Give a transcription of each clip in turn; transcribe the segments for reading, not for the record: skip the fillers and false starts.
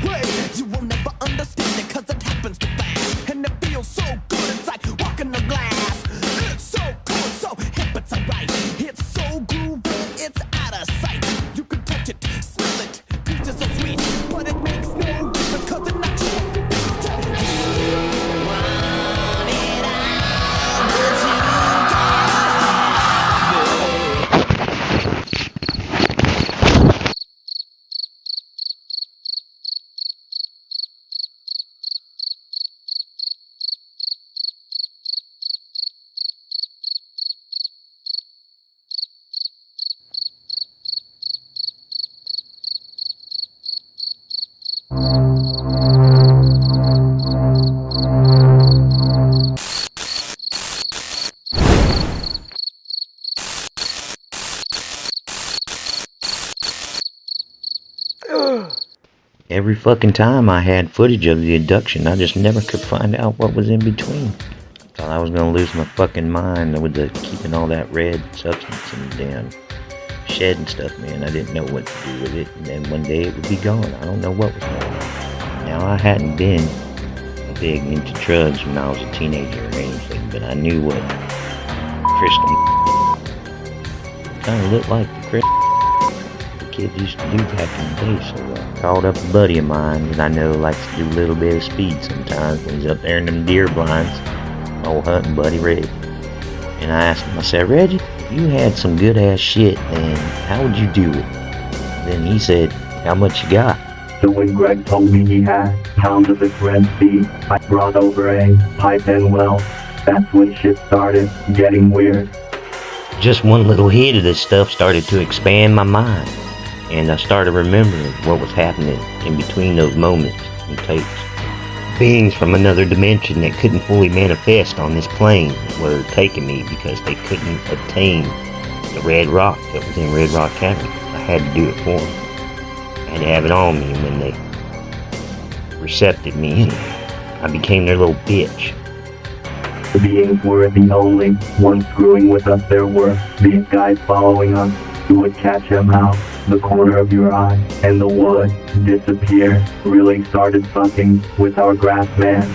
way. You will never understand it, cause it happens too fast. And it feels so good, it's like walking the glass. It's so cool, it's so hip, it's alright. It's so groovy, it's out of sight. You can touch it, smell it, cause it's so sweet. But it makes no difference, cause it knocks you off your feet. You want it all, but you Every fucking time I had footage of the abduction, I just never could find out what was in between. Thought I was gonna lose my fucking mind with the keeping all that red substance in the damn shed and stuff, man. I didn't know what to do with it, and then one day it would be gone. I don't know what was going on. Now, I hadn't been big into drugs when I was a teenager or anything, but I knew what crystal kind of looked like the crystal kids used to do back in the day. So I called up a buddy of mine that I know likes to do a little bit of speed sometimes when he's up there in them deer blinds, my old hunting buddy Reggie. And I asked him, I said, Reggie, if you had some good ass shit, then how would you do it? Then he said, how much you got? So when Greg told me he had pounds of this red seed, I brought over a pipe and well, that's when shit started getting weird. Just one little hit of this stuff started to expand my mind. And I started remembering what was happening in between those moments and takes. Beings from another dimension that couldn't fully manifest on this plane were taking me because they couldn't obtain the red rock that was in Red Rock County. I had to do it for them. I had to have it on me, and when they recepted me, and I became their little bitch. The beings were the only ones screwing with us. There were these guys following us who would catch them out the corner of your eye, and the wood disappear. Really started fucking with our grass man.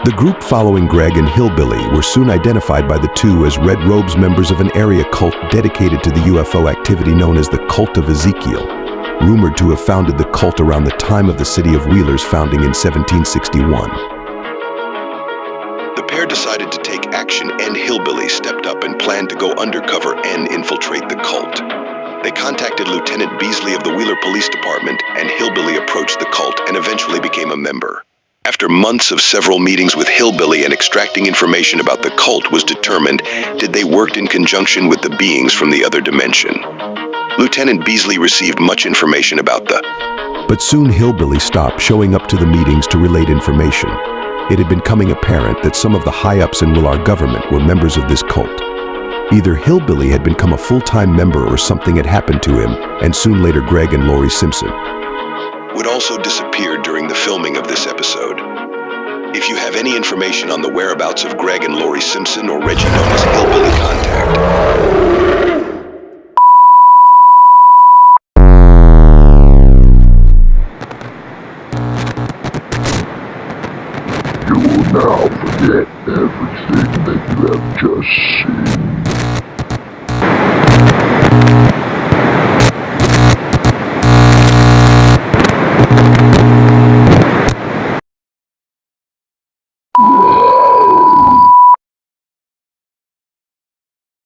The group following Greg and Hillbilly were soon identified by the two as Red Robes, members of an area cult dedicated to the UFO activity known as the Cult of Ezekiel, rumored to have founded the cult around the time of the city of Wheeler's founding in 1761. The pair decided to take action, and Hillbilly stepped up and planned to go undercover and infiltrate the cult. They contacted Lieutenant Beasley of the Wheeler Police Department, and Hillbilly approached the cult and eventually became a member. After months of several meetings with Hillbilly and extracting information about the cult, was determined that they worked in conjunction with the beings from the other dimension. Lieutenant Beasley received much information about But soon Hillbilly stopped showing up to the meetings to relate information. It had becoming apparent that some of the high-ups in Willard government were members of this cult. Either Hillbilly had become a full-time member or something had happened to him, and soon later Greg and Lori Simpson would also disappear during the filming of this episode. If you have any information on the whereabouts of Greg and Lori Simpson, or Reggie known as Hillbilly, contact. You will now forget everything that you have just seen.